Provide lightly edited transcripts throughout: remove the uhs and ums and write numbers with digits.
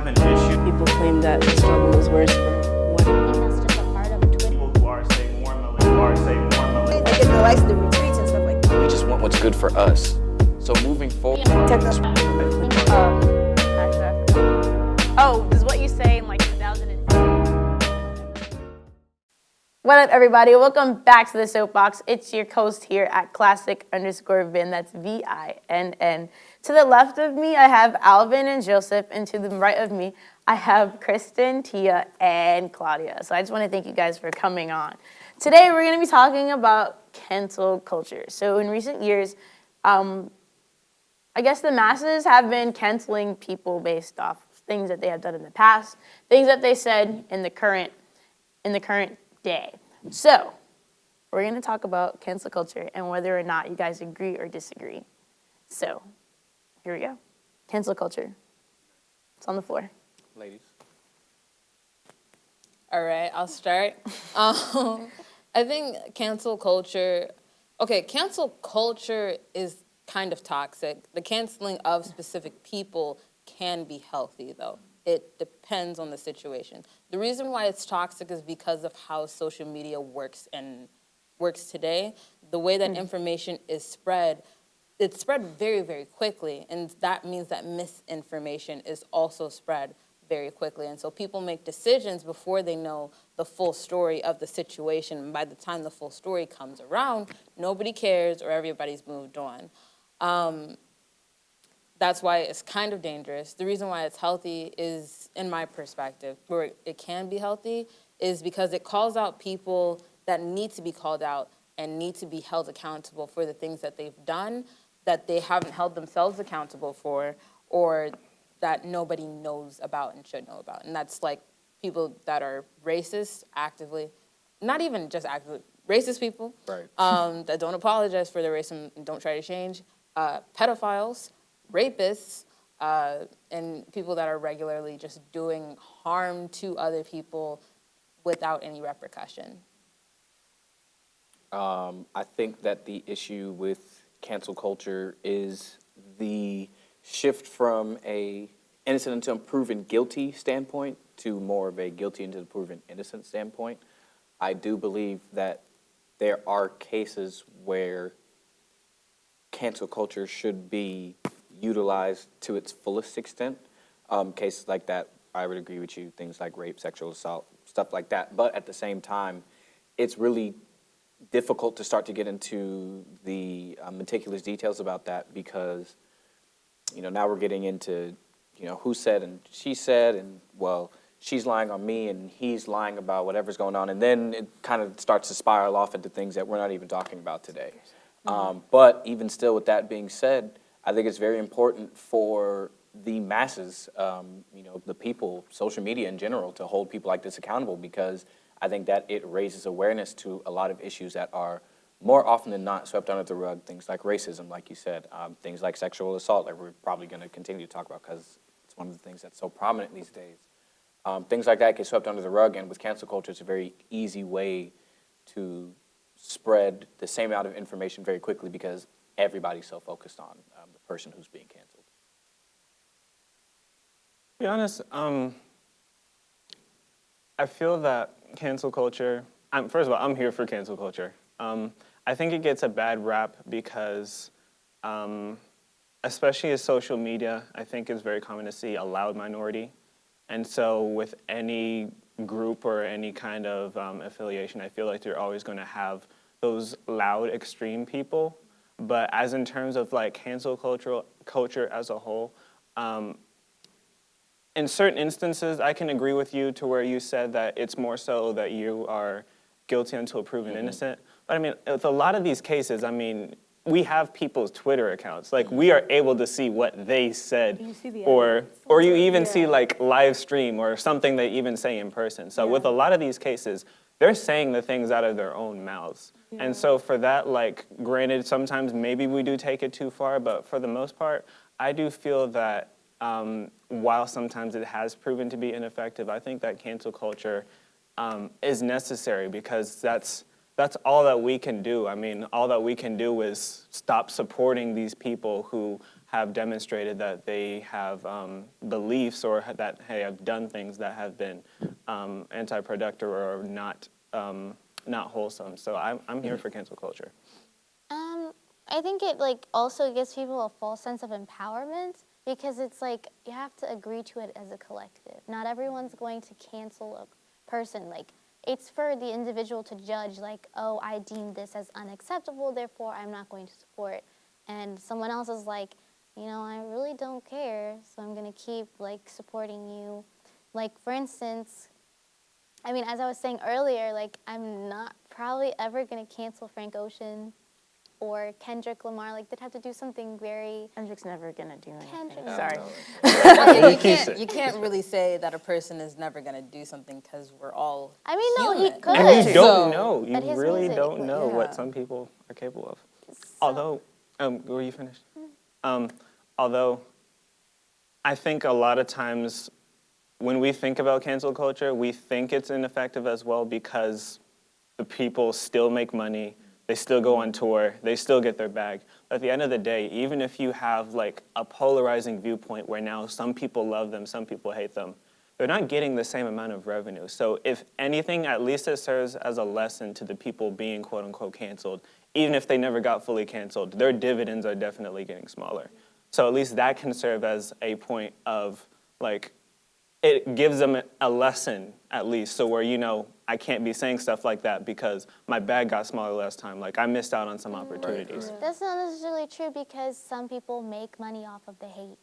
an issue. People claim that the struggle is worse for women. I think that's just a part of Twitter. People who are saying normally, They get the likes, the retweets, and stuff like that. We just want what's good for us. So moving forward. Oh, is what you say in like 2010? What up, everybody? Welcome back to the Soapbox. It's your host here at classic_Vin. That's VINN. To the left of me, I have Alvin and Joseph, and to the right of me, I have Kristen, Tia, and Claudia. So I just want to thank you guys for coming on. Today, we're going to be talking about cancel culture. So in recent years, I guess the masses have been canceling people based off things that they have done in the past, things that they said in the current day. So we're going to talk about cancel culture and whether or not you guys agree or disagree. So here we go. Cancel culture. It's on the floor. Ladies. All right, I'll start. I think cancel culture is kind of toxic. The canceling of specific people can be healthy, though. It depends on the situation. The reason why it's toxic is because of how social media works today. The way that information is spread, it's spread very, very quickly, and that means that misinformation is also spread very quickly. And so people make decisions before they know the full story of the situation. And by the time the full story comes around, nobody cares or everybody's moved on. That's why it's kind of dangerous. The reason why it's healthy is, in my perspective, where it can be healthy, is because it calls out people that need to be called out and need to be held accountable for the things that they've done that they haven't held themselves accountable for, or that nobody knows about and should know about. And that's like people that are racist actively, not even just actively, racist people, right. That don't apologize for their racism and don't try to change, pedophiles, rapists, and people that are regularly just doing harm to other people without any repercussion. I think that the issue with cancel culture is the shift from a innocent until proven guilty standpoint to more of a guilty until proven innocent standpoint. I do believe that there are cases where cancel culture should be utilized to its fullest extent. Cases like that, I would agree with you, things like rape, sexual assault, stuff like that. But at the same time, it's really difficult to start to get into the meticulous details about that because, now we're getting into, who said and she said, and, well, she's lying on me and he's lying about whatever's going on. And then it kind of starts to spiral off into things that we're not even talking about today. But even still, with that being said, I think it's very important for the masses, the people, social media in general, to hold people like this accountable because I think that it raises awareness to a lot of issues that are more often than not swept under the rug, things like racism, like you said, things like sexual assault that we're probably going to continue to talk about because it's one of the things that's so prominent these days. Things like that get swept under the rug, and with cancel culture, it's a very easy way to spread the same amount of information very quickly because everybody's so focused on the person who's being canceled. To be honest, I feel that cancel culture, first of all, I'm here for cancel culture. I think it gets a bad rap because, especially as social media, I think it's very common to see a loud minority. And so with any group or any kind of affiliation, I feel like you're always going to have those loud, extreme people. But as in terms of like cancel culture as a whole, in certain instances, I can agree with you to where you said that it's more so that you are guilty until proven innocent. But I mean, with a lot of these cases, we have people's Twitter accounts. Like we are able to see what they said, or you even see like live stream or something they even say in person. So with a lot of these cases, they're saying the things out of their own mouths. Yeah. And so for that, like, granted, sometimes maybe we do take it too far, but for the most part, I do feel that while sometimes it has proven to be ineffective, I think that cancel culture is necessary because that's all that we can do. All that we can do is stop supporting these people who have demonstrated that they have beliefs or that they have done things that have been anti-productive or not wholesome. So I'm here for cancel culture. I think it like also gives people a false sense of empowerment because it's like you have to agree to it as a collective. Not everyone's going to cancel a person. Like it's for the individual to judge like, oh, I deem this as unacceptable, therefore I'm not going to support. And someone else is like, you know, I really don't care, so I'm gonna keep like supporting you. Like for instance, I mean, as I was saying earlier, like I'm not probably ever gonna cancel Frank Ocean or Kendrick Lamar. Like they'd have to do something very. Kendrick's never gonna do anything. Kendrick. Sorry. You can't really say that a person is never going to do something because we're all I mean, no, he human. could. And you don't So- know. You But his really music, don't know yeah. what some people are capable of. Although, were you finished? Although, I think a lot of times when we think about cancel culture, we think it's ineffective as well because the people still make money, they still go on tour, they still get their bag. But at the end of the day, even if you have like a polarizing viewpoint where now some people love them, some people hate them, they're not getting the same amount of revenue. So if anything, at least it serves as a lesson to the people being quote unquote canceled. Even if they never got fully canceled, their dividends are definitely getting smaller. So at least that can serve as a point of like, it gives them a lesson at least. So where, you know, I can't be saying stuff like that because my bag got smaller last time. Like I missed out on some opportunities. That's not necessarily true because some people make money off of the hate.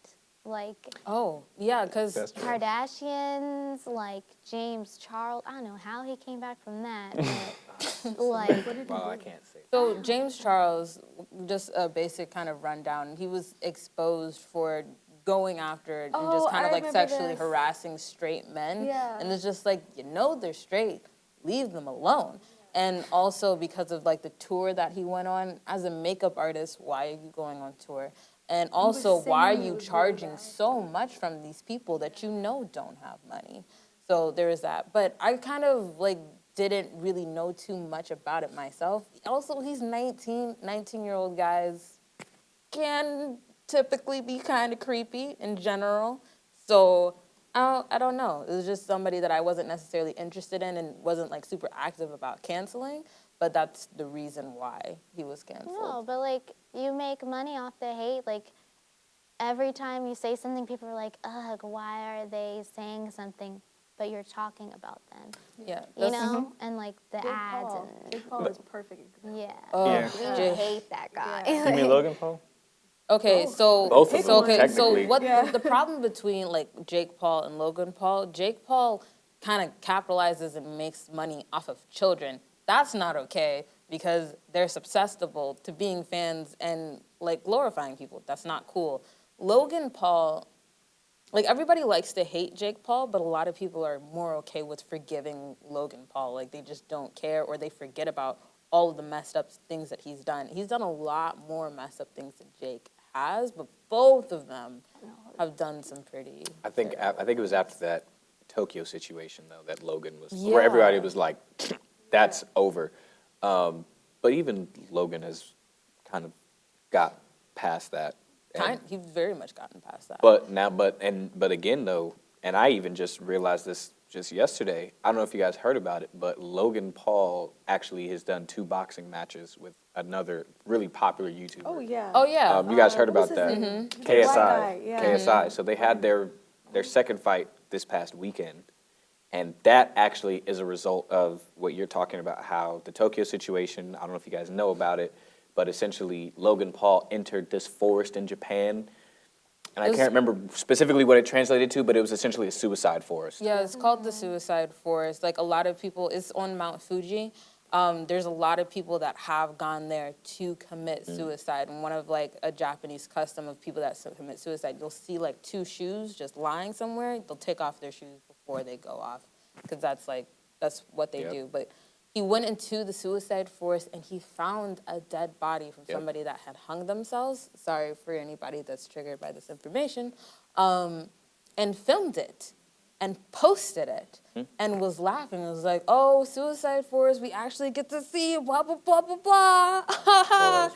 Like Oh, yeah, because That's true. Kardashians, like James Charles. I don't know how he came back from that, but like Well, I can't say. so James Charles, just a basic kind of rundown, he was exposed for going after and just kind of like sexually harassing straight men. Yeah. And it's just like, you know they're straight, leave them alone. And also because of like the tour that he went on, as a makeup artist, why are you going on tour? And also, why are you charging so much from these people that you know don't have money? So there is that. But I kind of like didn't really know too much about it myself. Also, he's 19-year-old guys can typically be kind of creepy in general. So I don't know. It was just somebody that I wasn't necessarily interested in and wasn't like super active about canceling. But that's the reason why he was canceled. no, but like you make money off the hate. Like every time you say something, people are like, "Ugh, why are they saying something?" But you're talking about them, Yeah. you know, and like the ads and Jake Paul is perfect. yeah. Yeah. I Jake. hate that guy. You mean Logan Paul? Okay, so Both of them, so technically. what the problem between like Jake Paul and Logan Paul? Jake Paul kind of capitalizes and makes money off of children. That's not okay because they're susceptible to being fans and like glorifying people. That's not cool. Logan Paul, like everybody likes to hate Jake Paul, but a lot of people are more okay with forgiving Logan Paul. Like they just don't care or they forget about all of the messed up things that he's done. He's done a lot more messed up things than Jake has, but both of them have done some pretty. I think it was after that Tokyo situation though that Logan was Yeah. where everybody was like, that's over. But even Logan has kind of got past that. And- He's very much gotten past that. But again though, and I even just realized this just yesterday. I don't know if you guys heard about it, but Logan Paul actually has done 2 boxing matches with another really popular YouTuber. Oh yeah. Oh yeah. You guys heard what about was that? his name? The KSI. black guy, yeah. KSI. So they had their second fight this past weekend. And that actually is a result of what you're talking about, how the Tokyo situation, I don't know if you guys know about it, but essentially Logan Paul entered this forest in Japan. And I can't remember specifically what it translated to, but it was essentially a suicide forest. Yeah, it's called the Suicide Forest. Like a lot of people, it's on Mount Fuji. There's a lot of people that have gone there to commit suicide. And one of like a Japanese custom of people that commit suicide, you'll see like 2 shoes just lying somewhere. They'll take off their shoes before they go off because that's what they do. But he went into the suicide forest and he found a dead body from somebody that had hung themselves. Sorry for anybody that's triggered by this information. And filmed it. and posted it and was laughing. It was like, oh, suicide force, we actually get to see blah, blah, blah, blah, blah.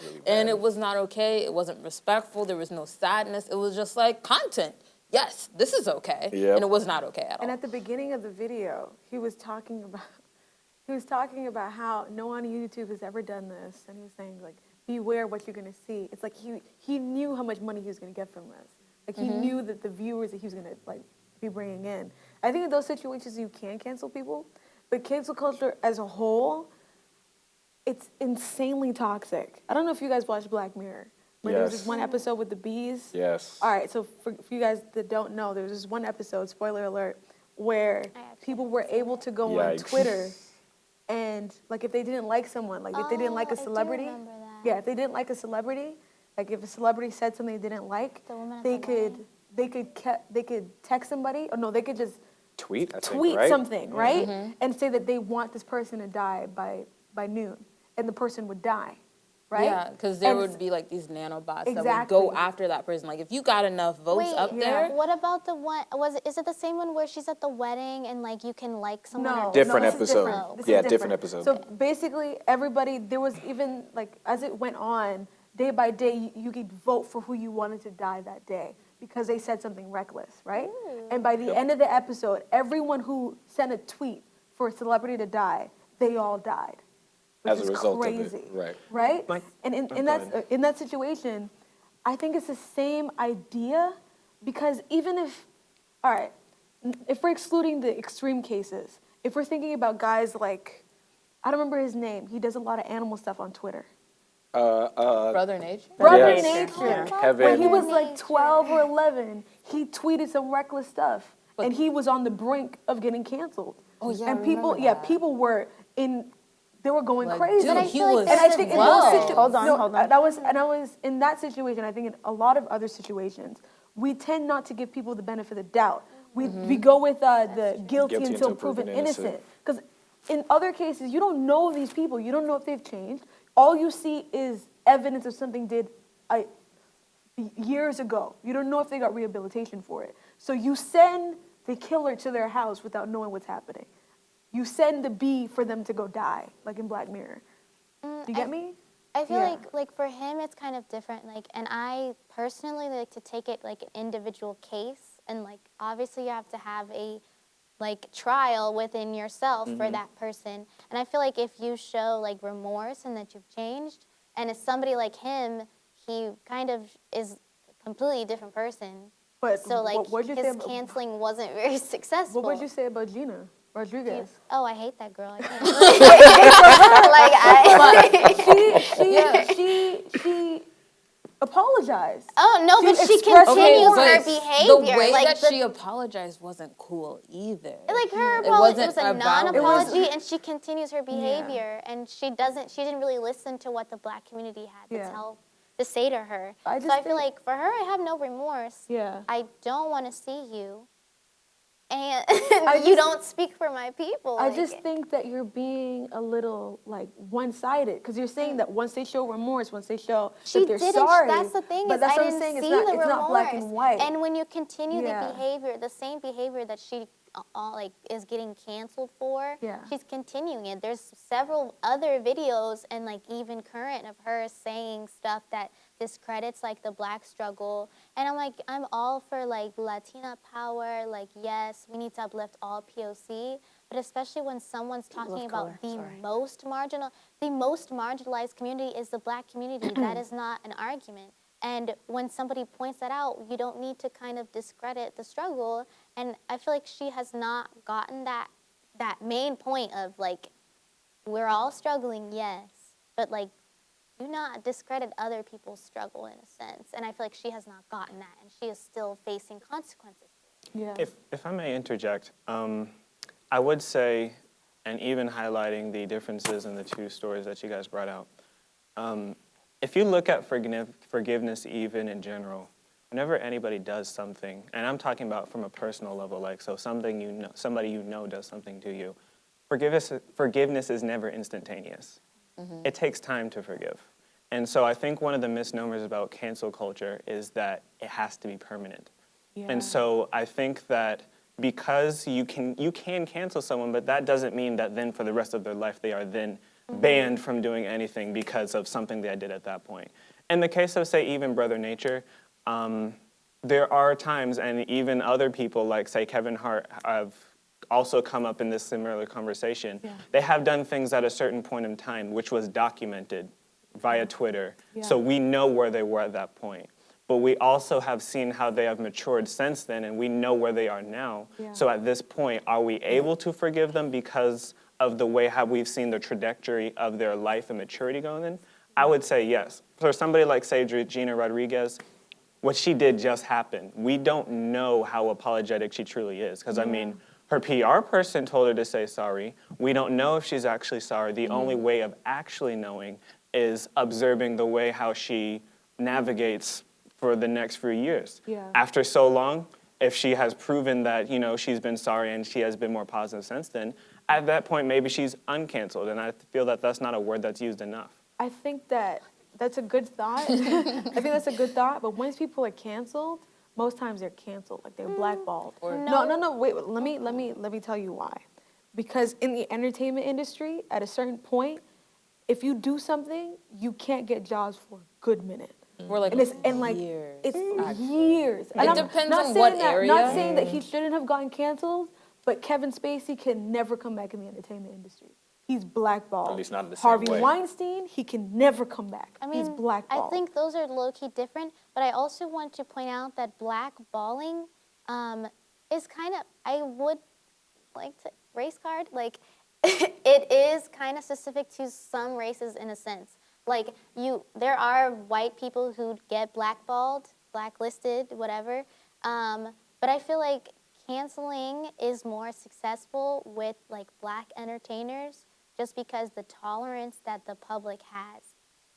really And bad. it was not okay. It wasn't respectful. There was no sadness. It was just like content. Yes, this is okay. Yep. And it was not okay at all. And at the beginning of the video, he was talking about how no one on YouTube has ever done this, and he was saying like, beware what you're gonna see. It's like he knew how much money he was gonna get from this. Like he knew that the viewers that he was gonna like be bringing in. I think in those situations you can cancel people, but cancel culture as a whole, it's insanely toxic. I don't know if you guys watched Black Mirror. Where there was this one episode with the bees. Yes. All right, so for you guys that don't know, there was this one episode, spoiler alert, where people were able to go on Yikes. Twitter and, like, if they didn't like someone, like, if they didn't like a celebrity. I do remember that. Yeah, if they didn't like a celebrity, like, if a celebrity said something they didn't like, The woman at they the could text somebody, or no, they could just Tweet, I think, tweet right? something, right? And say that they want this person to die by noon, and the person would die. Right? Yeah, because there And would be like these nanobots that would Exactly. go after that person. Like if you got enough votes Wait, up there, what about the one? Is it the same one where she's at the wedding and like you can like someone? No, or Different no, this is episode. different. This is Yeah, different episode. So basically, everybody, there was even, like, as it went on, day by day, you could vote for who you wanted to die that day because they said something reckless, right? And by the end of the episode, everyone who sent a tweet for a celebrity to die, they all died. Which As a is result of it, crazy, right. Right? Like- And in that situation, I think it's the same idea because even if, all right, if we're excluding the extreme cases, if we're thinking about guys like, I don't remember his name. He does a lot of animal stuff on Twitter. Brother Nature. Brother Yes. Nature. Yeah. Kevin. When he was like 12 or 11, he tweeted some reckless stuff, and he was on the brink of getting canceled. Oh, yeah, I and people, remember yeah, that. people were they were going Like, crazy. dude, I he feel like was And I think in those slow. situations, Hold on. And I was in that situation. I think in a lot of other situations, we tend not to give people the benefit of the doubt. We go with the guilty until proven innocent. Because in other cases, you don't know these people. You don't know if they've changed. All you see is evidence of something did years ago. You don't know if they got rehabilitation for it. So you send the killer to their house without knowing what's happening. You send the bee for them to go die, like in Black Mirror. You get me? I feel Yeah. like for him it's kind of different. Like, and I personally like to take it like an individual case, and like obviously you have to have a like trial within yourself for that person. And I feel like if you show like remorse and that you've changed, and it's somebody like him, he kind of is a completely different person. But So like what'd you say his about, canceling wasn't very successful. what would you say about Gina Rodriguez? Oh, I hate that girl. I can't. like She apologized. Oh no, but she expressed continues remorse. her behavior. The way like that the- she apologized wasn't cool either. Like her It apology, it was wasn't a about non-apology, and she continues her behavior, and she didn't really listen to what the Black community had to say to her. I So just I feel think- like for her, I have no remorse. Yeah. I don't want to see you, and just- you don't speak for my people. I like- just think that you're being a little like one-sided because you're saying that once they show remorse, once they show She that they're didn't. sorry. That's the thing. But Is that's I what I'm didn't saying. see It's the remorse. not black and white. And when you continue Yeah. the behavior, the same behavior that she like is getting canceled for, Yeah. she's continuing it. There's several other videos and like even current of her saying stuff that discredits like the Black struggle. And I'm like, I'm all for like Latina power. Like, yes, we need to uplift all POC. But especially when someone's talking about the most marginalized community is the Black community. That is not an argument. And when somebody points that out, you don't need to kind of discredit the struggle. And I feel like she has not gotten that main point of like, we're all struggling, yes, but like, do not discredit other people's struggle in a sense. And I feel like she has not gotten that, and she is still facing consequences. Yeah. If I may interject, I would say, and even highlighting the differences in the two stories that you guys brought out, if you look at forgiveness even in general, whenever anybody does something, and I'm talking about from a personal level, like so somebody you know does something to you, forgiveness is never instantaneous. It takes time to forgive. And so I think one of the misnomers about cancel culture is that it has to be permanent. Yeah. And so I think that because you can cancel someone, but that doesn't mean that then for the rest of their life they are then banned from doing anything because of something they did at that point. In the case of, say, even Brother Nature, there are times, and even other people like, say, Kevin Hart have also come up in this similar conversation. Yeah. They have done things at a certain point in time, which was documented via Twitter. Yeah. So we know where they were at that point. But we also have seen how they have matured since then, and we know where they are now. Yeah. So at this point, are we able to forgive them because of the way how we've seen the trajectory of their life and maturity going in? I would say yes. For somebody like, say, Gina Rodriguez, what she did just happened. We don't know how apologetic she truly is, because, I mean, her PR person told her to say sorry. We don't know if she's actually sorry. The only way of actually knowing is observing the way how she navigates for the next few years. Yeah. After so long, if she has proven that, you know, she's been sorry and she has been more positive since then, at that point, maybe she's uncanceled. And I feel that that's not a word that's used enough. I think that's a good thought. I think that's a good thought. But once people are canceled, most times they're canceled, like they're blackballed. No. Wait. Let me tell you why. Because in the entertainment industry, at a certain point, if you do something, you can't get jobs for a good minute. We're like, years. It depends on what area. Not saying that he shouldn't have gotten canceled, but Kevin Spacey can never come back in the entertainment industry. He's blackballed. At least not in the same Harvey way. Weinstein, he can never come back. I mean, he's blackballed. I think those are low-key different, but I also want to point out that blackballing is kind of, I would like to, race card, like, it is kind of specific to some races in a sense. Like, there are white people who get blackballed, blacklisted, whatever, but I feel like canceling is more successful with, like, black entertainers just because the tolerance that the public has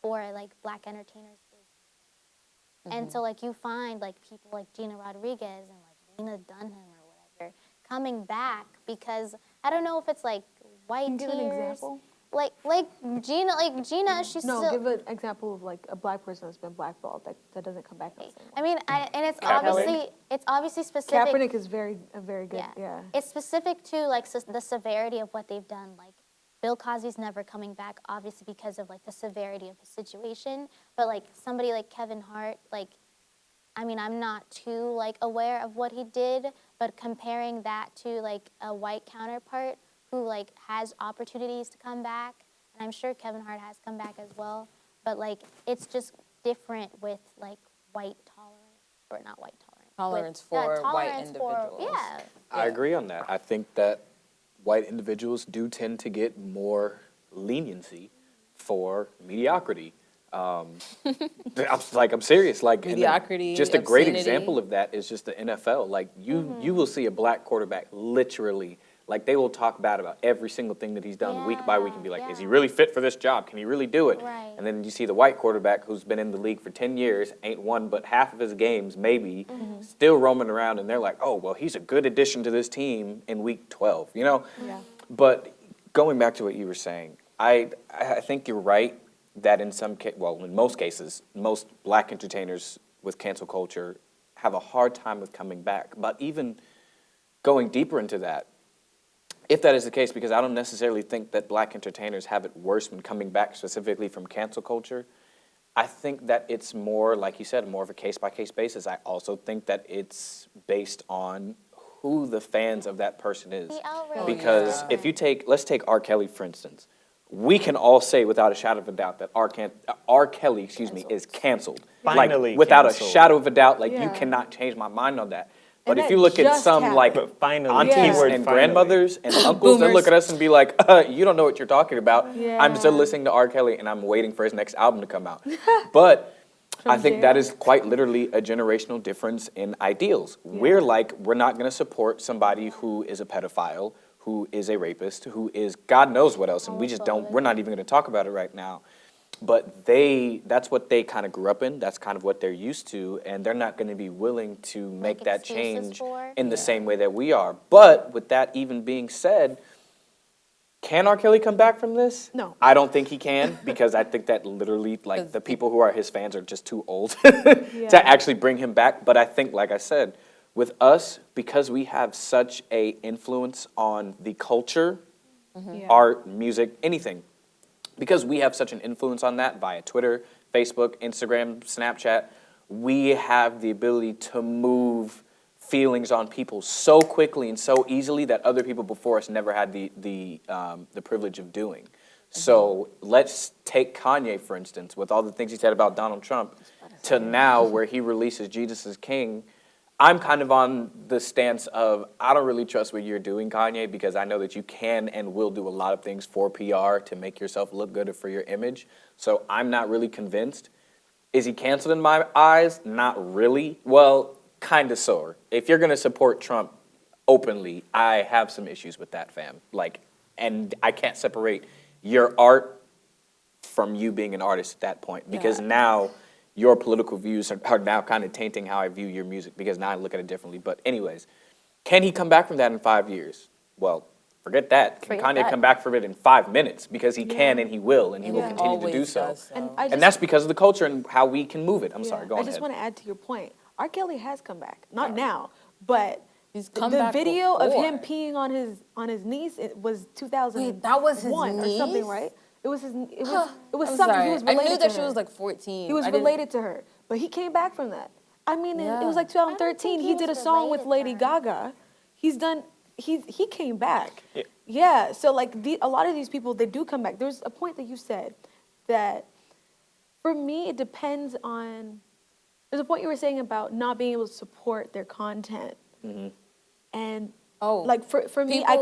for, like, black entertainers is. And so, like, you find, like, people like Gina Rodriguez and, like, Lena Dunham or whatever coming back because, I don't know if it's, like, white Can you tears. give an example? Like Gina, she's still... No, give an example of, like, a black person that's been blackballed that doesn't come back the same way. I mean, and it's obviously specific... Kaepernick is very good, yeah. It's specific to, like, the severity of what they've done. Like, Bill Cosby's never coming back, obviously, because of, like, the severity of his situation. But, like, somebody like Kevin Hart, like, I mean, I'm not too, like, aware of what he did, but comparing that to, like, a white counterpart who, like, has opportunities to come back, and I'm sure Kevin Hart has come back as well, but, like, it's just different with, like, white tolerance, or not white tolerance. Tolerance for white individuals. I agree on that. I think that white individuals do tend to get more leniency for mediocrity. I'm serious. Like, mediocrity, just a great obscenity. example of that is just the NFL. Like, you will see a black quarterback literally, like, they will talk bad about every single thing that he's done week by week and be like, is he really fit for this job? Can he really do it? Right. And then you see the white quarterback who's been in the league for 10 years, ain't won but half of his games, maybe, still roaming around, and they're like, oh, well, he's a good addition to this team in week 12, you know? Yeah. But going back to what you were saying, I think you're right that in most cases, most black entertainers with cancel culture have a hard time with coming back. But even going deeper into that, if that is the case, because I don't necessarily think that black entertainers have it worse when coming back specifically from cancel culture, I think that it's more, like you said, more of a case-by-case basis. I also think that it's based on who the fans of that person is. The outrage. Because if you let's take R. Kelly, for instance. We can all say without a shadow of a doubt that R. Kelly, is canceled. Finally like, without canceled. a shadow of a doubt, like, you cannot change my mind on that. But if you look at some, like, aunties and grandmothers and uncles that look at us and be like, you don't know what you're talking about. Yeah. I'm still listening to R. Kelly and I'm waiting for his next album to come out. But I think that is quite literally a generational difference in ideals. Yeah. We're not going to support somebody who is a pedophile, who is a rapist, who is God knows what else. And we're not even going to talk about it right now. But that's what they kind of grew up in. That's kind of what they're used to. And they're not going to be willing to make that change in the same way that we are. But with that even being said, can R. Kelly come back from this? No. I don't think he can, because I think that literally, like, the people who are his fans are just too old to actually bring him back. But I think, like I said, with us, because we have such a influence on the culture, Yeah. art, music, anything, because we have such an influence on that via Twitter, Facebook, Instagram, Snapchat, we have the ability to move feelings on people so quickly and so easily that other people before us never had the privilege of doing. So let's take Kanye, for instance, with all the things he said about Donald Trump, to now where he releases Jesus is King. I'm kind of on the stance of, I don't really trust what you're doing, Kanye, because I know that you can and will do a lot of things for PR to make yourself look good or for your image. So I'm not really convinced. Is he canceled in my eyes? Not really. Well, kind of sore. If you're going to support Trump openly, I have some issues with that, fam. Like, and I can't separate your art from you being an artist at that point, because now your political views are now kind of tainting how I view your music, because now I look at it differently. But anyways, can he come back from that in 5 years? Well, forget that. Can Kanye come back from it in 5 minutes? Because he can and he will, and he will continue to do so. And that's because of the culture and how we can move it. I'm sorry, go on I just ahead. want to add to your point. R. Kelly has come back. Not now, but He's come the back video of him before. peeing on his niece, it was 2001 Wait, that was his or something, niece? right? It was his. It was I'm something. sorry. He was I related knew to that she her. was like 14. He was I didn't- related to her, but he came back from that. I mean, it was like I don't 2013. think He he did a was song with related to Lady her. Gaga. He's done. He came back. Yeah. Yeah. So like a lot of these people, they do come back. There's a point that you said that for me it depends on. There's a point you were saying about not being able to support their content, and like for me, I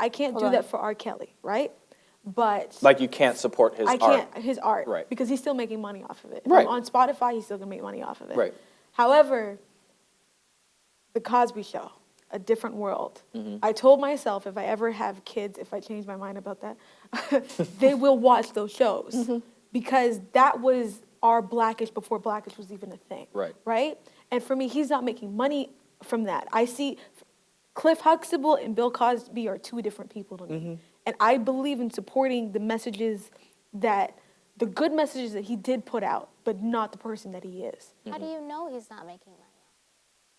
can't do that for R. Kelly, right? But Like you can't support his I art. can't his art, Right. because he's still making money off of it. If Right. I'm on Spotify, he's still gonna make money off of it. Right. However, the Cosby Show, a different world. I told myself if I ever have kids, if I change my mind about that, they will watch those shows because that was our Blackish before Blackish was even a thing. Right. Right? And for me, he's not making money from that. I see Cliff Huxtable and Bill Cosby are two different people to me. And I believe in supporting the messages the good messages that he did put out, but not the person that he is. How do you know he's not making money?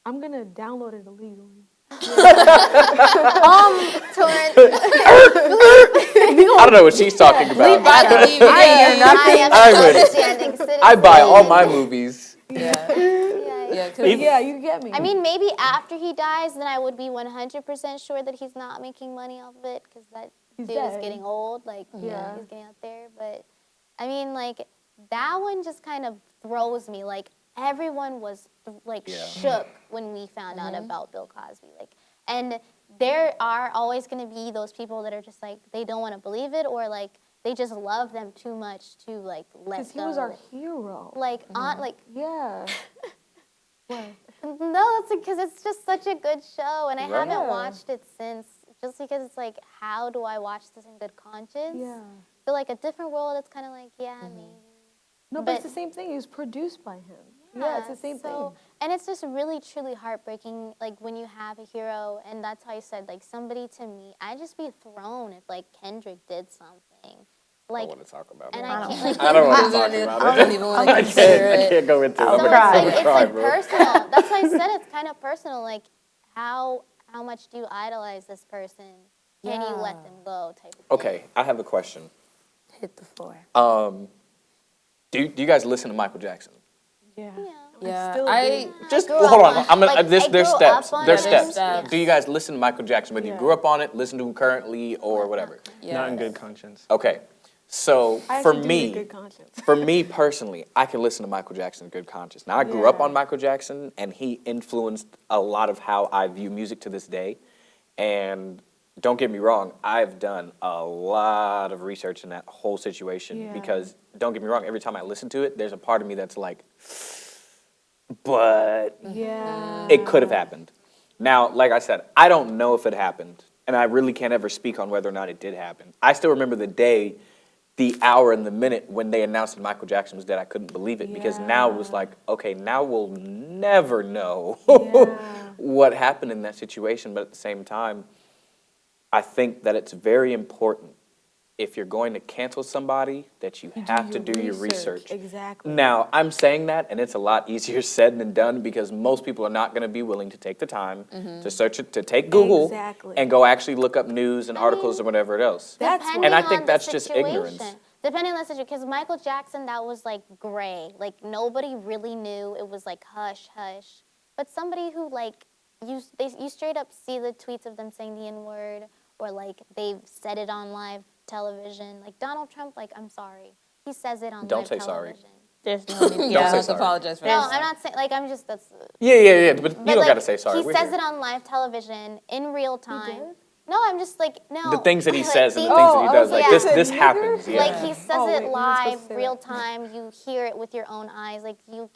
I'm gonna download it illegally. I don't know what she's talking about. Buy the DVD. I am would. an upstanding citizen. I buy all my movies. Yeah. Yeah. 'Cause- Yeah, you get me. I mean, maybe after he dies, then I would be 100% sure that he's not making money off of it, because that He's dude is dead. getting old. Like, Yeah. he's getting out there. But I mean, like, that one just kind of throws me. Like, everyone was like shook when we found out about Bill Cosby. Like, and there are always going to be those people that are just like, they don't want to believe it, or like they just love them too much to like let Because go. he was our hero. like on like Yeah. What? no, it's because it's just such a good show, and I Right. haven't watched it since. Just because it's like, how do I watch this in good conscience? Yeah. So like A Different World, it's kind of like, yeah, maybe. No, but it's the same thing. It was produced by him. Yeah, it's the same thing. And it's just really, truly heartbreaking, like, when you have a hero, and that's how I said, like, somebody to me, I'd just be thrown if, like, Kendrick did something. I Like, don't want to talk about and it. I can't, like, I don't want to I talk don't about even it. want to consider I it. can't go into it. so I'm it's gonna like, cry, it's bro. like personal. That's why I said it's kind of personal. Like, how much do you idolize this person? Can you let them go type of thing. Okay, I have a question. Hit the floor. Do you guys listen to Michael Jackson? Yeah. Yeah, Still I Just grew hold up on. on- like, I There's grew steps. up on There's it. steps. Steps. Do you guys listen to Michael Jackson, whether you Yeah. grew up on it, listen to him currently, or whatever? Not in good conscience. Okay, so I for actually do me, in good conscience. for me personally, I can listen to Michael Jackson in good conscience. Now, I grew up Yeah. on Michael Jackson, and he influenced a lot of how I view music to this day. And don't get me wrong, I've done a lot of research in that whole situation Yeah. because, don't get me wrong, every time I listen to it, there's a part of me that's like, but Yeah. it could have happened. Now, like I said, I don't know if it happened, and I really can't ever speak on whether or not it did happen. I still remember the day, the hour, and the minute when they announced that Michael Jackson was dead. I couldn't believe it because now it was like, okay, now we'll never know what happened in that situation. But at the same time, I think that it's very important if you're going to cancel somebody, that you have to do your research. Exactly. Now, I'm saying that, and it's a lot easier said than done because most people are not going to be willing to take the time to search it, to take Google Exactly. and go actually look up news and articles or whatever else. That's And I Depending think on that's the just situation. ignorance. Depending on the situation, because Michael Jackson, that was like gray. Like nobody really knew. It was like hush, hush. But somebody who like, you straight up see the tweets of them saying the N-word, or like they've said it on live television. Like Donald Trump, like, I'm sorry. He says it on Don't live say sorry. television. There's no need. Don't Yeah, say let's sorry. apologize for No, that. I'm not saying, like, I'm just, that's. Yeah, but you But, don't like, got to say sorry. He We're says here. it on live television in real time. No, I'm just like, no. The things that he Like, says and the these- things that he does, like yeah. this happens. Yeah. Like he says Oh, wait, it you're not supposed live, to say real that. time. You hear it with your own eyes. Like you,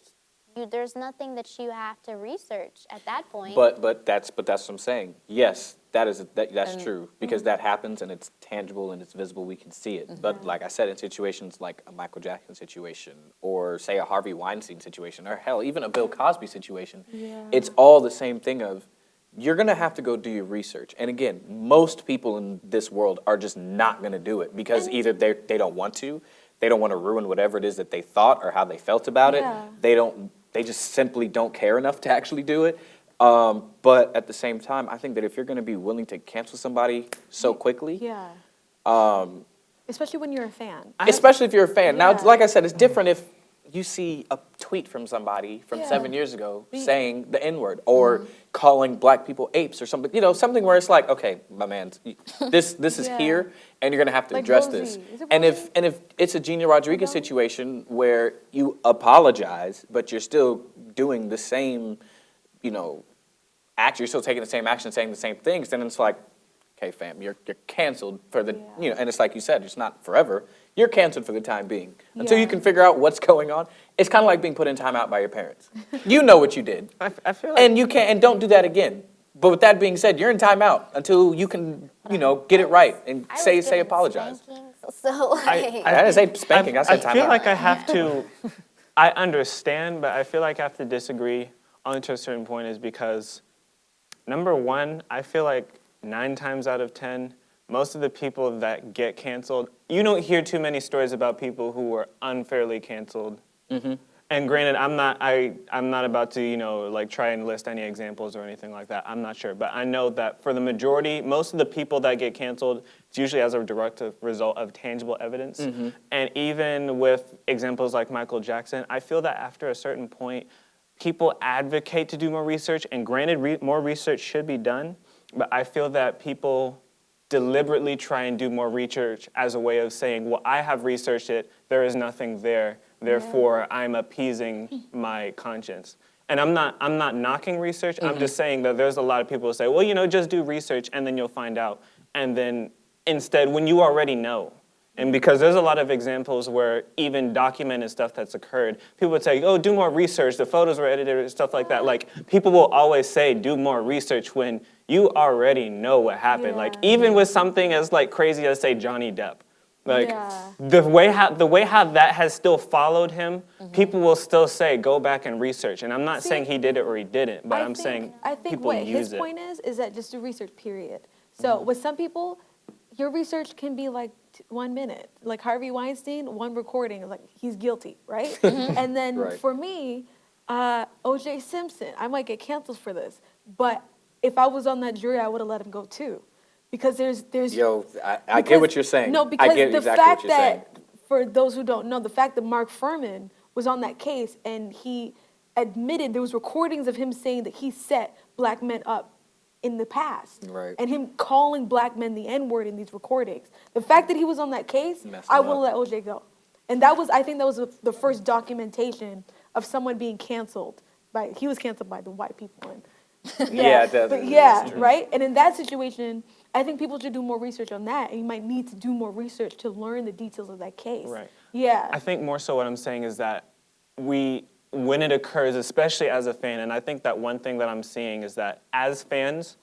there's nothing that you have to research at that point. But that's what I'm saying. Yes, that's true because that happens and it's tangible and it's visible. We can see it. But like I said, in situations like a Michael Jackson situation, or say a Harvey Weinstein situation, or hell, even a Bill Cosby situation, it's all the same thing of you're gonna have to go do your research. And again, most people in this world are just not gonna do it because either they don't want to, they don't want to ruin whatever it is that they thought or how they felt about it. They just simply don't care enough to actually do it. But at the same time, I think that if you're going to be willing to cancel somebody so quickly, Especially when you're a fan. especially if you're a fan. Now, Yeah. like I said, it's different if you see a tweet from somebody from 7 years ago saying the N-word or calling black people apes or something, something where it's like, okay, my man, this is here and you're going to have to Like address Rosie. this. Is it And Rosie? if it's a Gina Rodriguez situation where you apologize, but you're still doing the same, act, you're still taking the same action, saying the same things, then it's like, okay, fam, you're canceled for the, and it's like you said, it's not forever. You're canceled for the time being. Until you can figure out what's going on. It's kind of like being put in timeout by your parents. You know what you did. I feel like And you can't, and don't do that again. But with that being said, you're in timeout until you can, get it right and I was say given apologize. spankings, so like, I didn't say spanking, I said timeout. I feel like I have to, I understand, but I feel like I have to disagree only to a certain point is because, number one, I feel like 9 times out of 10, most of the people that get canceled, you don't hear too many stories about people who were unfairly canceled. And granted, I'm not about to, try and list any examples or anything like that. I'm not sure. But I know that for the majority, most of the people that get canceled, it's usually as a direct result of tangible evidence. And even with examples like Michael Jackson, I feel that after a certain point, people advocate to do more research. And granted, more research should be done. But I feel that people deliberately try and do more research as a way of saying, well, I have researched it, there is nothing there, therefore I'm appeasing my conscience. And I'm not knocking research, I'm just saying that there's a lot of people who say, well, just do research and then you'll find out. And then instead, when you already know, and because there's a lot of examples where even documented stuff that's occurred, people would say, oh, do more research, the photos were edited, and stuff like that. Like, people will always say, do more research when you already know what happened. Like, even with something as, crazy as, say, Johnny Depp. Like, the way how that has still followed him, people will still say, go back and research. And I'm not saying he did it or he didn't, but I think people what use his it. point is that just do research, period. So with some people, your research can be like 1 minute. Like Harvey Weinstein, one recording, like he's guilty, right? And then for me, O.J. Simpson, I might get canceled for this, but if I was on that jury, I would have let him go too. Because there's I get what you're saying. No, because I get the exactly fact what you're saying. that, for those who don't know, the fact that Mark Furman was on that case and he admitted there was recordings of him saying that he set black men up in the past. Right. And him calling black men the N-word in these recordings. The fact that he was on that case, Messed I him would up. let OJ go. And I think that was the first documentation of someone being canceled. He was canceled by the white people. Right? And in that situation, I think people should do more research on that, and you might need to do more research to learn the details of that case. Right. Yeah. I think more so what I'm saying is that when it occurs, especially as a fan, and I think that one thing that I'm seeing is that as fans,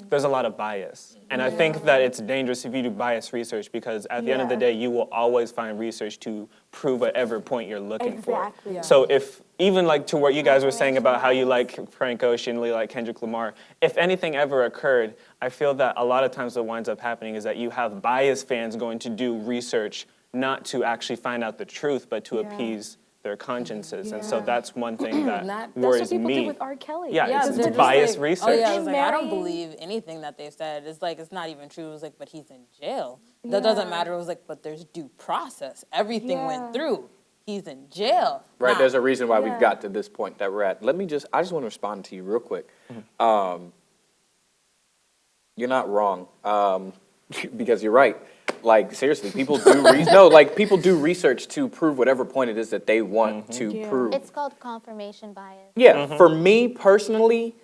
there's a lot of bias. And I think that it's dangerous if you do bias research because at the end of the day, you will always find research to prove whatever point you're looking for. Exactly. So if even like to what you guys were saying about how you like Frank Ocean, you like Kendrick Lamar, if anything ever occurred, I feel that a lot of times what winds up happening is that you have biased fans going to do research not to actually find out the truth, but to appease their consciences. And so that's one thing that That's worries what people me. did with R. Kelly. Yeah, Yeah, it's they're just biased like, research. Oh yeah, I was like, I don't Marrying- believe anything that they've said. It's like, it's not even true. It was like, but he's in jail. That doesn't matter. It was like, but there's due process. Everything went through. He's in jail. Right, Nah. there's a reason why we've got to this point that we're at. I just want to respond to you real quick. You're not wrong, because you're right. Like, seriously, people do people do research to prove whatever point it is that they want to prove. It's called confirmation bias. Yeah, for me personally,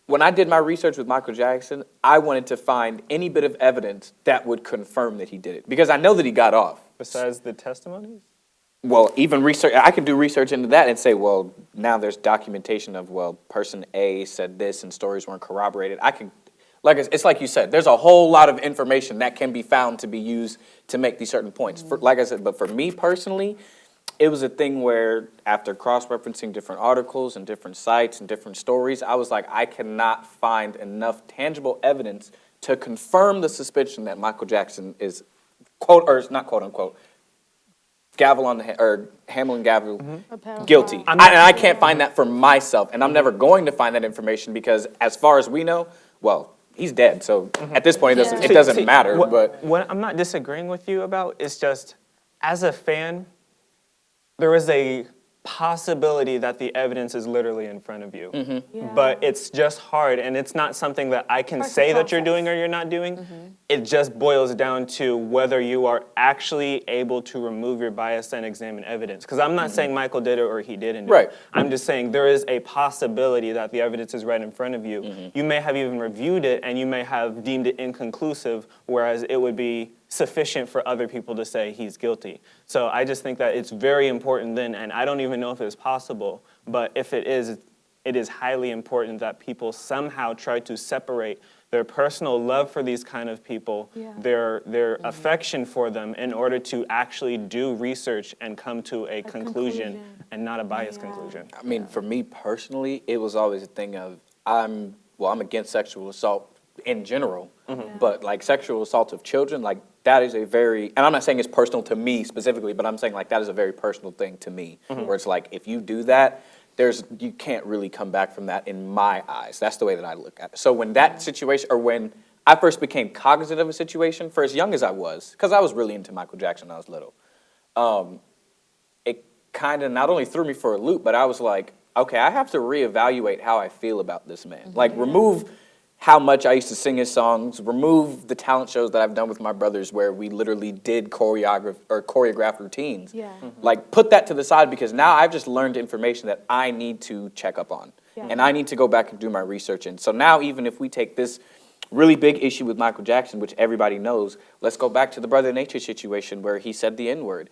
when I did my research with Michael Jackson, I wanted to find any bit of evidence that would confirm that he did it, because I know that he got off. Besides the testimonies? Well, even research, I can do research into that and say, well, now there's documentation of, well, person A said this and stories weren't corroborated. I can, like it's like you said, there's a whole lot of information that can be found to be used to make these certain points. Like I said, but for me personally, it was a thing where after cross-referencing different articles and different sites and different stories, I was like, I cannot find enough tangible evidence to confirm the suspicion that Michael Jackson is, quote, or not quote unquote, gavel on the head, or hammer and gavel, guilty. And I can't find that for myself, and I'm never going to find that information because, as far as we know, well, he's dead. So at this point, it doesn't matter. But what I'm not disagreeing with you about is just, as a fan, there is a possibility that the evidence is literally in front of you. But it's just hard, and it's not something that I can say that you're doing or you're not doing. It just boils down to whether you are actually able to remove your bias and examine evidence. Because I'm not saying Michael did it or he didn't do it. I'm just saying there is a possibility that the evidence is right in front of you. You may have even reviewed it, and you may have deemed it inconclusive, whereas it would be sufficient for other people to say he's guilty. So I just think that it's very important then, and I don't even know if it's possible, but if it is highly important that people somehow try to separate their personal love for these kind of people, their affection for them, in order to actually do research and come to a conclusion and not a biased conclusion. I mean, for me personally, it was always a thing of, I'm against sexual assault in general, but like sexual assault of children, like that is a very, and I'm not saying it's personal to me specifically, but I'm saying like that is a very personal thing to me, where it's like, if you do that, you can't really come back from that in my eyes. That's the way that I look at it. So when that situation, or when I first became cognizant of a situation, for as young as I was, because I was really into Michael Jackson when I was little, it kind of not only threw me for a loop, but I was like, okay, I have to reevaluate how I feel about this man. Like, remove how much I used to sing his songs, remove the talent shows that I've done with my brothers where we literally did choreograph routines. Like, put that to the side, because now I've just learned information that I need to check up on. And I need to go back and do my research. And so now, even if we take this really big issue with Michael Jackson, which everybody knows, let's go back to the Brother Nature situation where he said the N-word.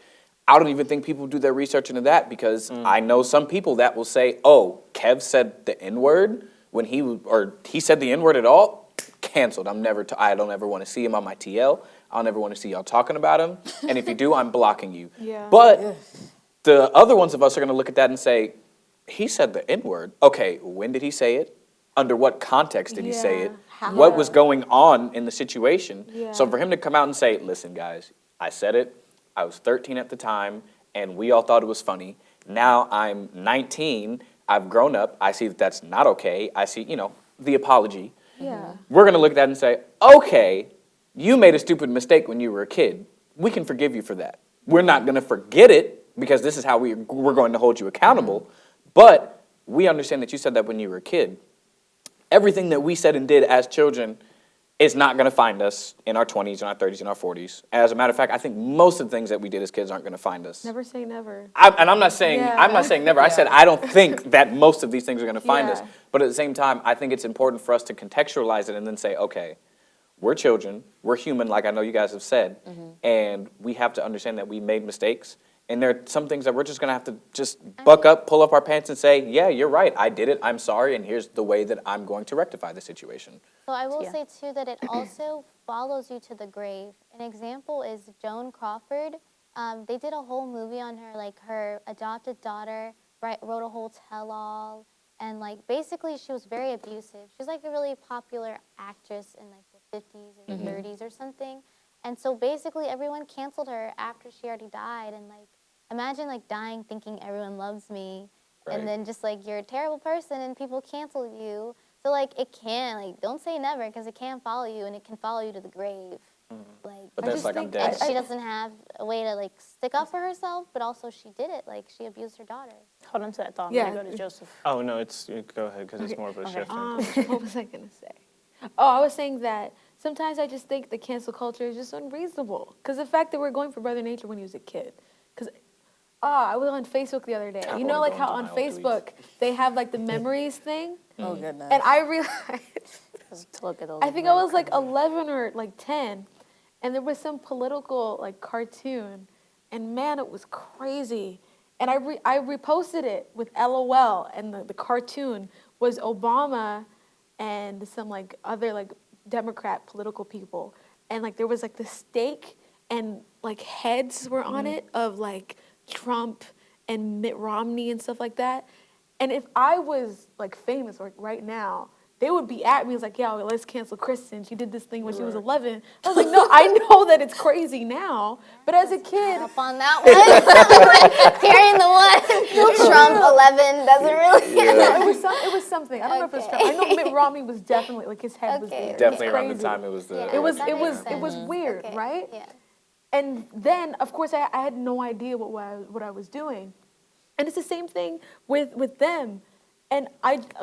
I don't even think people do their research into that, because I know some people that will say, oh, Kev said the N-word when he said the N-word at all, canceled. I don't ever want to see him on my TL. I'll never want to see y'all talking about him. And if you do, I'm blocking you. But the other ones of us are going to look at that and say, he said the N-word. Okay, when did he say it? Under what context did he say it? What was going on in the situation? So for him to come out and say, listen, guys, I said it. I was 13 at the time, and we all thought it was funny. Now I'm 19. I've grown up. I see that that's not okay. I see, the apology. We're going to look at that and say, okay, you made a stupid mistake when you were a kid. We can forgive you for that. We're not going to forget it, because this is how we're going to hold you accountable. But we understand that you said that when you were a kid. Everything that we said and did as children is not going to find us in our 20s, in our 30s, in our 40s. As a matter of fact, I think most of the things that we did as kids aren't going to find us. Never say never. I'm not saying never. I said I don't think that most of these things are going to find us. But at the same time, I think it's important for us to contextualize it and then say, okay, we're children, we're human, like I know you guys have said, and we have to understand that we made mistakes. And there are some things that we're just going to have to just buck up, pull up our pants and say, yeah, you're right, I did it, I'm sorry, and here's the way that I'm going to rectify the situation. So I will say, too, that it also follows you to the grave. An example is Joan Crawford. They did a whole movie on her, like her adopted daughter wrote a whole tell-all, and like basically she was very abusive. She was like a really popular actress in like the 50s or the 30s or something. And so basically everyone canceled her after she already died. And like, imagine like dying thinking everyone loves me, and then just like you're a terrible person and people cancel you. So like it can, like, don't say never, because it can follow you and it can follow you to the grave. Like, But that's like I'm dead. and she doesn't have a way to like stick up for herself, but also she did it. Like she abused her daughter. Hold on to that thought. I'm Yeah. gonna go to Joseph. Oh, no, go ahead, because it's more of a shift. What was I going to say? Oh, I was saying that sometimes I just think the cancel culture is just unreasonable. Because the fact that we're going for Brother Nature when he was a kid. Because, I was on Facebook the other day. You know, like how on Facebook they have like the memories thing? Oh, goodness. And I realized, To look at those. I think I was like 11 or like 10, and there was some political like cartoon, and man, it was crazy. And I reposted it with LOL, and the cartoon was Obama and some like other like Democrat political people, and like there was like the stake and like heads were on it of like Trump and Mitt Romney and stuff like that. And if I was like famous like right now, they would be at me. It's like, yeah, let's cancel Kristen. She did this thing when she was 11. I was like, no, I know that it's crazy now, but as a kid, Up on that one. Carrying the one. Trump 11 doesn't really. no, it was something. I don't know if it was Trump. I know Mitt Romney was definitely like his head was Okay. weird. Definitely It's around the crazy. time it was the. Yeah. It was That it was makes it was sense. weird, Okay. right? Yeah. And then, of course, I had no idea what I was doing. And it's the same thing with them. And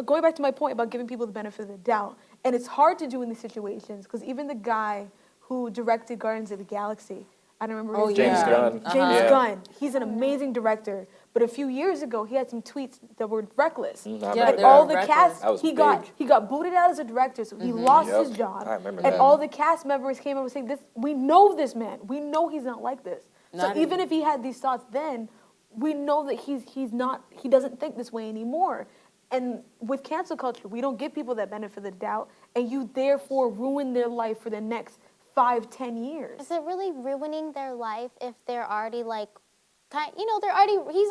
going back to my point about giving people the benefit of the doubt, and it's hard to do in these situations because even the guy who directed Guardians of the Galaxy, I don't remember his James name. Gunn. James Yeah. Gunn. He's an amazing director. But a few years ago, he had some tweets that were reckless. I Yeah, remember they're All the reckless. cast, That was he big. got booted out as a director, so he lost Yep. his job. I remember and that. all the cast members came over saying, "This, we know this man. We know he's not like this." Not so even if he had these thoughts then, we know that he doesn't think this way anymore. And with cancel culture, we don't give people that benefit of the doubt, and you therefore ruin their life for the next 5-10 years. Is it really ruining their life if they're already like, he's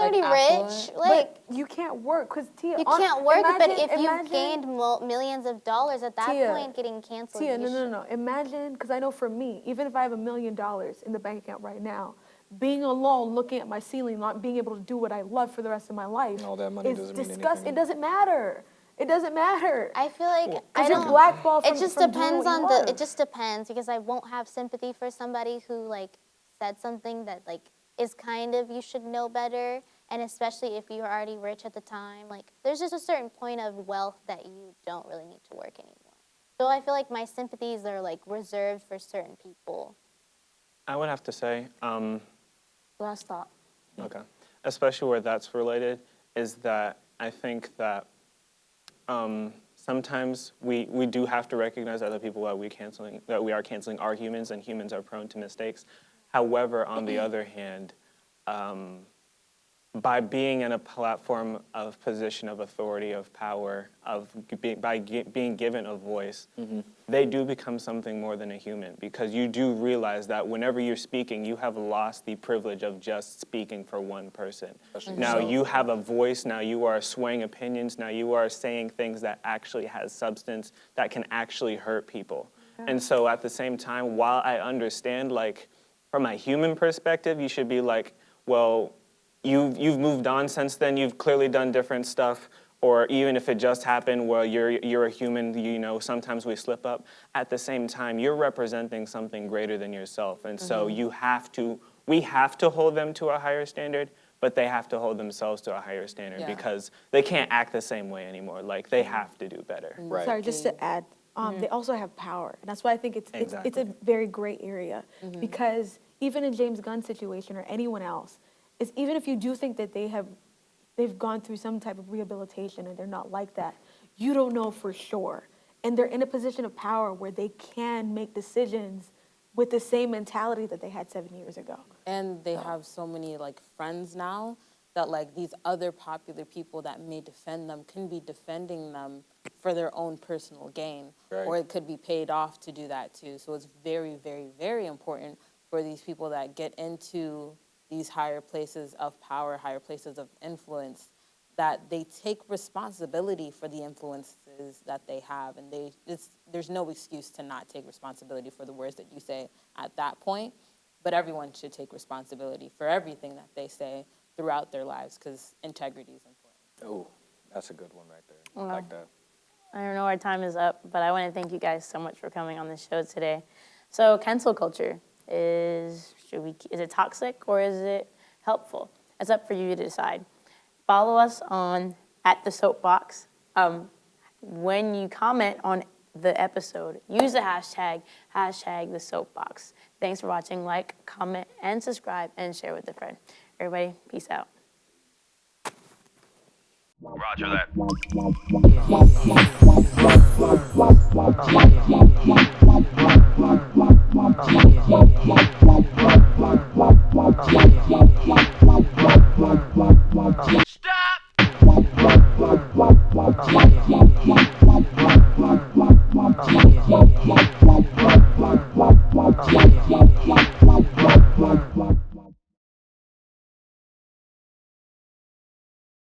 already rich. affluent? Like, But you can't work because Tia. you can't work, but if you've imagine- gained millions of dollars at that Tia, point, getting canceled. Tia, you no. Imagine, because I know for me, even if I have $1 million in the bank account right now, being alone, looking at my ceiling, not being able to do what I love for the rest of my life, All that money is doesn't mean disgusting. anything. It doesn't matter. It doesn't matter. I feel like I Because you're don't. blackballed It from just from doing depends what you on love. It just depends, because I won't have sympathy for somebody who like said something that like is kind of, you should know better, and especially if you were already rich at the time. Like, there's just a certain point of wealth that you don't really need to work anymore. So I feel like my sympathies are like reserved for certain people. I would have to say, Last thought. okay, especially where that's related, is that I think that sometimes we do have to recognize other people that we are canceling are humans, and humans are prone to mistakes. However, on the other hand, by being in a platform of position of authority, of power, being given a voice, they do become something more than a human, because you do realize that whenever you're speaking, you have lost the privilege of just speaking for one person. Now you have a voice, now you are swaying opinions, now you are saying things that actually has substance, that can actually hurt people. And so at the same time, while I understand, like, from a human perspective, you should be like, well, you've moved on since then, you've clearly done different stuff, or even if it just happened, well, you're a human, sometimes we slip up. At the same time, you're representing something greater than yourself, and so we have to hold them to a higher standard, but they have to hold themselves to a higher standard, because they can't act the same way anymore. Like, they have to do better. Right. Sorry, just to add, they also have power. And that's why I think it's a very gray area. Because even in James Gunn's situation or anyone else, is even if you do think that they've gone through some type of rehabilitation and they're not like that, you don't know for sure. And they're in a position of power where they can make decisions with the same mentality that they had 7 years ago. And they have so many like friends now that like these other popular people that may defend them can be defending them for their own personal gain. Right. Or it could be paid off to do that too. So it's very, very, very important for these people that get into these higher places of power, higher places of influence, that they take responsibility for the influences that they have, and there's no excuse to not take responsibility for the words that you say at that point, but everyone should take responsibility for everything that they say throughout their lives, because integrity is important. Oh, that's a good one right there. I Wow. like that. I don't know our time is up, but I want to thank you guys so much for coming on the show today. So cancel culture is it toxic or is it helpful? It's up for you to decide. Follow us on @thesoapbox. When you comment on the episode, use the hashtag #thesoapbox. Thanks for watching. Like, comment, and subscribe, and share with a friend. Everybody, peace out. Roger that. Stop!